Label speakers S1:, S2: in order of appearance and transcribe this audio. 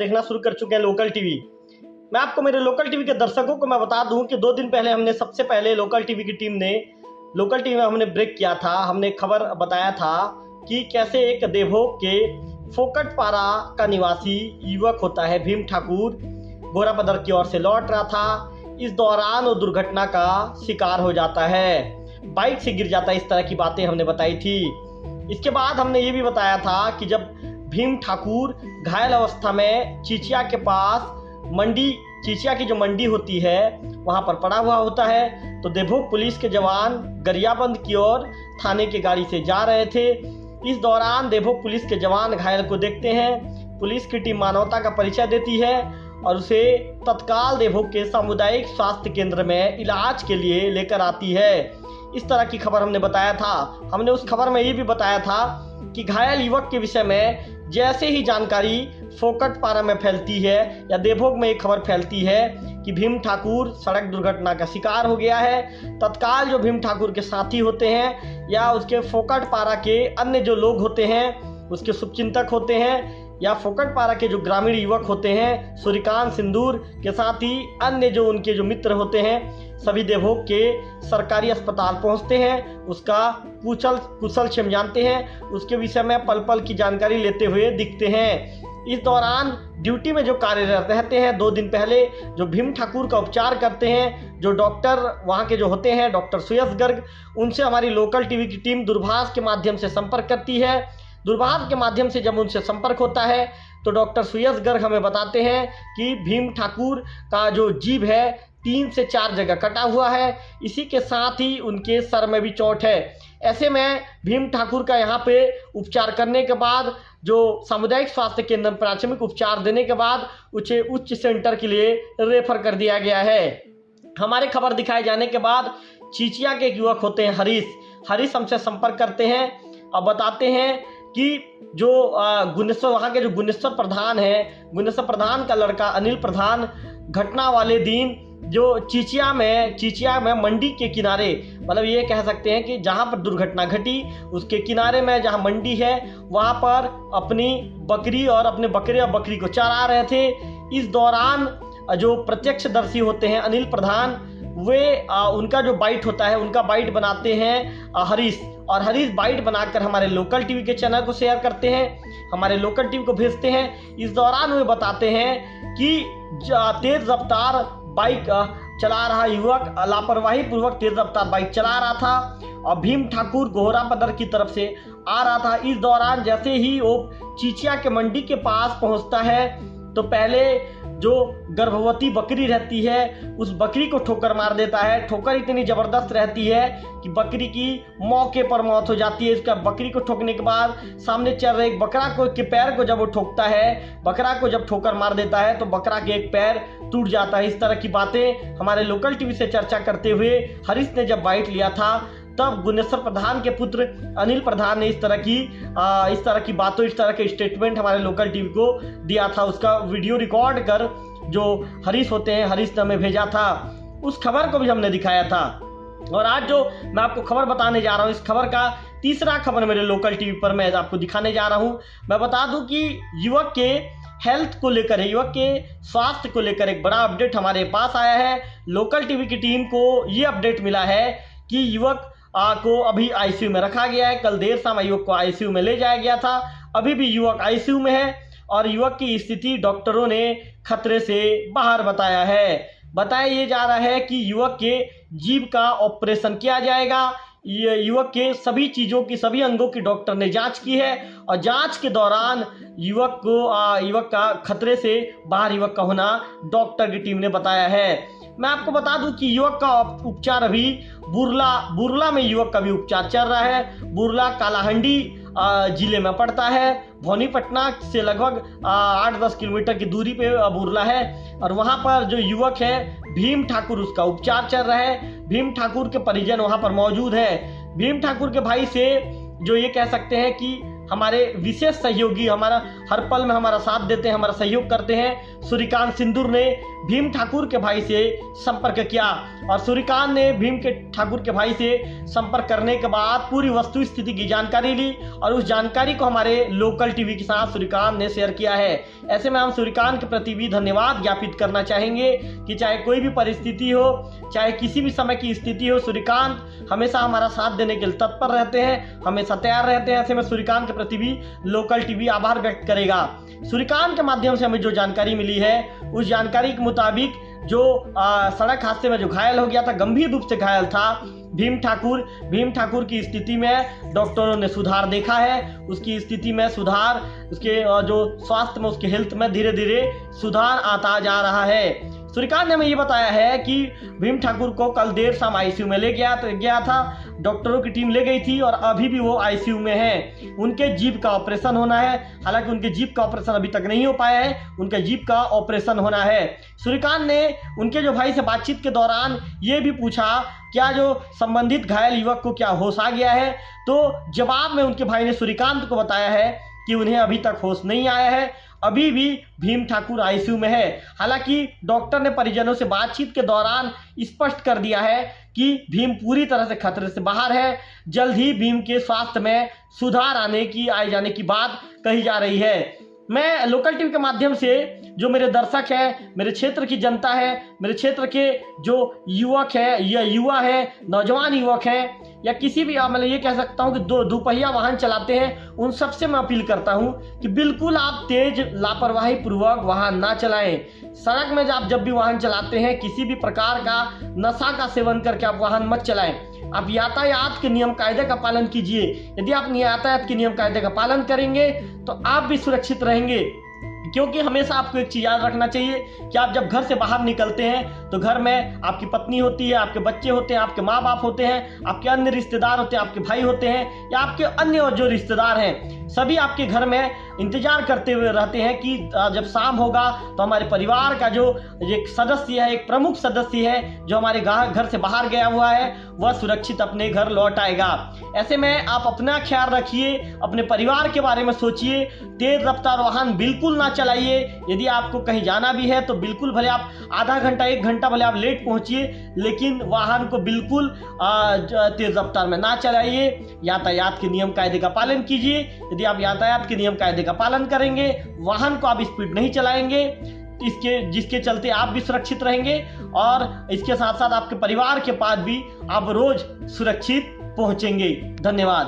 S1: देखना शुरू कर चुके हैं लोकल टीवी। मैं आपको मेरे लोकल टीवी के दर्शकों को मैं बता दूं कि 2 दिन पहले हमने सबसे पहले लोकल टीवी की टीम ने लोकल टीवी में हमने ब्रेक किया था। हमने खबर बताया था कि कैसे एक देवभोग के फोकटपारा का निवासी युवक होता है भीम ठाकुर, घोरापदर की ओर से लौट रहा था। इस दौरान वो दुर्घटना का शिकार हो जाता है, बाइक से गिर जाता है। इस तरह की बातें हमने बताई थी। इसके बाद हमने ये भी बताया था कि जब भीम ठाकुर घायल अवस्था में चिचिया के पास चिचिया की जो मंडी होती है वहां पर पड़ा हुआ होता है, तो देवभोग पुलिस के जवान गरियाबंद की ओर थाने की गाड़ी से जा रहे थे। इस दौरान देवभोग पुलिस के जवान घायल को देखते हैं। पुलिस की टीम मानवता का परिचय देती है और उसे तत्काल देवभोग के सामुदायिक स्वास्थ्य केंद्र में इलाज के लिए लेकर आती है। इस तरह की खबर हमने बताया था। हमने उस खबर में ये भी बताया था कि घायल युवक के विषय में जैसे ही जानकारी फोकटपारा में फैलती है या देवभोग में एक खबर फैलती है कि भीम ठाकुर सड़क दुर्घटना का शिकार हो गया है, तत्काल जो भीम ठाकुर के साथी होते हैं या उसके फोकटपारा के अन्य जो लोग होते हैं, उसके शुभचिंतक होते हैं या फोकटपारा के जो ग्रामीण युवक होते हैं, सूर्यकांत सिंदूर के साथ ही अन्य जो उनके जो मित्र होते हैं, सभी देवभोग के सरकारी अस्पताल पहुंचते हैं। उसका कुशल क्षेम जानते हैं, उसके विषय में पल पल की जानकारी लेते हुए दिखते हैं। इस दौरान ड्यूटी में जो कार्यरत रहते हैं 2 दिन पहले जो भीम ठाकुर का उपचार करते हैं, जो डॉक्टर वहाँ के जो होते हैं डॉक्टर सुयश गर्ग, उनसे हमारी लोकल टीवी की टीम दूरभाष के माध्यम से संपर्क करती है। दूरभाष के माध्यम से जब उनसे संपर्क होता है तो डॉक्टर सुयश गर्ग हमें बताते हैं कि भीम ठाकुर का जो जीभ है 3 से 4 जगह कटा हुआ है, इसी के साथ ही उनके सर में भी चोट है। ऐसे में भीम ठाकुर का यहाँ पे उपचार करने के बाद जो सामुदायिक स्वास्थ्य केंद्र में प्राथमिक उपचार देने के बाद उसे उच्च सेंटर के लिए रेफर कर दिया गया है। हमारे खबर दिखाए जाने के बाद चिचिया के एक युवक होते हैं हरीश हमसे संपर्क करते हैं और बताते हैं कि जो गुनेश्वर वहाँ के जो गुनेश्वर प्रधान है, गुनेश्वर प्रधान का लड़का अनिल प्रधान घटना वाले दिन जो चिचिया में मंडी के किनारे, मतलब ये कह सकते हैं कि जहाँ पर दुर्घटना घटी उसके किनारे में जहाँ मंडी है वहाँ पर अपनी बकरी और अपने बकरी को चरा रहे थे। इस दौरान जो प्रत्यक्षदर्शी होते हैं अनिल प्रधान, वे उनका जो बाइट होता है उनका बाइट बनाते हैं हरीश, और हरीश बाइट बनाकर हमारे लोकल टीवी के चैनल को शेयर करते हैं, हमारे लोकल टीवी को भेजते हैं। इस दौरान वे बताते हैं कि तेज रफ्तार बाइक चला रहा युवक लापरवाही पूर्वक तेज रफ्तार बाइक चला रहा था और भीम ठाकुर घोरापदर की तरफ से आ रहा था। इस दौरान जैसे ही वो चिचिया के मंडी के पास पहुंचता है तो पहले जो गर्भवती बकरी रहती है उस बकरी को ठोकर मार देता है। ठोकर इतनी ज़बरदस्त रहती है कि बकरी की मौके पर मौत हो जाती है। इसका बकरी को ठोकने के बाद सामने चल रहे एक बकरा के पैर को जब वो ठोकता है, बकरा को जब ठोकर मार देता है तो बकरा के एक पैर टूट जाता है। इस तरह की बातें हमारे लोकल टीवी से चर्चा करते हुए हरीश ने जब बाइट लिया था तब गुनेश्वर प्रधान के पुत्र अनिल प्रधान ने इस तरह की बातों, इस तरह के स्टेटमेंट हमारे लोकल टीवी को दिया था। उसका वीडियो रिकॉर्ड कर जो हरीश होते हैं, हरीश ने हमें भेजा था, उस खबर को भी हमने दिखाया था। और आज जो मैं आपको खबर बताने जा रहा हूँ, इस खबर का तीसरा खबर मेरे लोकल टीवी पर मैं आपको दिखाने जा रहा हूँ। मैं बता दूं कि युवक के हेल्थ को लेकर, युवक के स्वास्थ्य को लेकर एक बड़ा अपडेट हमारे पास आया है। लोकल टीवी की टीम को ये अपडेट मिला है कि युवक को अभी आईसीयू में रखा गया है। कल देर शाम युवक को आईसीयू में ले जाया गया था। अभी भी युवक आईसीयू में है और युवक की स्थिति डॉक्टरों ने खतरे से बाहर बताया है। बताया ये जा रहा है कि युवक के जीभ का ऑपरेशन किया जाएगा। ये युवक के सभी चीज़ों की, सभी अंगों की डॉक्टर ने जांच की है और जांच के दौरान युवक का खतरे से बाहर युवक का होना डॉक्टर की टीम ने बताया है। मैं आपको बता दूं कि युवक का उपचार अभी बुरला में युवक का भी उपचार चल रहा है। बुरला कालाहंडी जिले में पड़ता है। भवानीपटना से लगभग 8-10 किलोमीटर की दूरी पे बुरला है और वहाँ पर जो युवक है भीम ठाकुर, उसका उपचार चल रहा है। भीम ठाकुर के परिजन वहाँ पर मौजूद है। भीम ठाकुर के भाई से जो ये कह सकते हैं कि हमारे विशेष सहयोगी, हमारा हर पल में हमारा साथ देते हैं, हमारा सहयोग करते हैं। सूर्यकांत सिंदूर ने भीम ठाकुर के भाई से संपर्क किया और सूर्यकांत ने भीम के ठाकुर के भाई से संपर्क करने के बाद पूरी वस्तु स्थिति की जानकारी ली और उस जानकारी को हमारे लोकल टीवी के साथ सूर्यकांत ने शेयर किया है। ऐसे में हम सूर्यकांत के प्रति भी धन्यवाद ज्ञापित करना चाहेंगे कि चाहे कोई भी परिस्थिति हो, चाहे किसी भी समय की स्थिति हो, सूर्यकांत हमेशा हमारा साथ देने के लिए तत्पर रहते हैं, हमेशा तैयार रहते हैं। ऐसे में सूर्यकांत के प्रति भी लोकल टीवी आभार व्यक्त करेगा। सूर्यकांत के माध्यम से हमें जो जानकारी मिली है, उस जानकारी के मुताबिक जो सड़क हादसे में जो घायल हो गया था, गंभीर रूप से घायल था भीम ठाकुर की स्थिति में डॉक्टरों ने सुधार देखा है। उसकी स्थिति में सुधार, उसके जो स्वास्थ्य में, उसके हेल्थ में धीरे धीरे सुधार आता जा रहा है। सूर्यकांत ने हमें ये बताया है कि भीम ठाकुर को कल देर शाम आईसीयू में ले गया था, डॉक्टरों की टीम ले गई थी और अभी भी वो आईसीयू में हैं। उनके जीभ का ऑपरेशन होना है, हालांकि उनके जीभ का ऑपरेशन अभी तक नहीं हो पाया है, उनके जीभ का ऑपरेशन होना है। सूर्यकांत ने उनके जो भाई से बातचीत के दौरान ये भी पूछा क्या जो संबंधित घायल युवक को क्या होश आ गया है, तो जवाब में उनके भाई ने सूर्यकांत को बताया है कि उन्हें अभी तक होश नहीं आया है, अभी भी भीम ठाकुर आईसीयू में है। हालांकि डॉक्टर ने परिजनों से बातचीत के दौरान स्पष्ट कर दिया है कि भीम पूरी तरह से खतरे से बाहर है, जल्द ही भीम के स्वास्थ्य में सुधार आए जाने की बात कही जा रही है। मैं लोकल टीवी के माध्यम से जो मेरे दर्शक हैं, मेरे क्षेत्र की जनता है, मेरे क्षेत्र के जो युवक है या युवा है, नौजवान युवक हैं, या किसी भी मतलब ये कह सकता हूँ कि दोपहिया वाहन चलाते हैं, उन सबसे मैं अपील करता हूँ कि बिल्कुल आप तेज लापरवाही पूर्वक वाहन ना चलाएं। सड़क में जब भी वाहन चलाते हैं, किसी भी प्रकार का नशा का सेवन करके आप वाहन मत चलाएं। आप यातायात के नियम कायदे का पालन कीजिए। यदि आप यातायात के नियम कायदे का पालन करेंगे तो आप भी सुरक्षित रहेंगे, क्योंकि हमेशा आपको एक चीज याद रखना चाहिए कि आप जब घर से बाहर निकलते हैं तो घर में आपकी पत्नी होती है, आपके बच्चे होते हैं, आपके माँ बाप होते हैं, आपके अन्य रिश्तेदार होते हैं, आपके भाई होते हैं या आपके अन्य जो रिश्तेदार हैं, सभी आपके घर में इंतजार करते हुए रहते हैं कि जब शाम होगा तो हमारे परिवार का जो एक सदस्य है, एक प्रमुख सदस्य है जो हमारे घर से बाहर गया हुआ है, वह सुरक्षित अपने घर लौट आएगा। ऐसे में आप अपना ख्याल रखिए, अपने परिवार के बारे में सोचिए, तेज रफ्तार वाहन बिल्कुल ना चलाइए। यदि आपको कहीं जाना भी है तो बिल्कुल भले आप आधा घंटा 1 घंटा भले आप लेट पहुंचिए, लेकिन वाहन को बिल्कुल तेज रफ्तार में ना चलाइए। यातायात के नियम कायदे का पालन कीजिए। यदि आप यातायात के नियम कायदे का पालन करेंगे, वाहन को आप स्पीड नहीं चलाएंगे, जिसके चलते आप भी सुरक्षित रहेंगे और इसके साथ साथ आपके परिवार के पास भी आप रोज सुरक्षित पहुंचेंगे। धन्यवाद।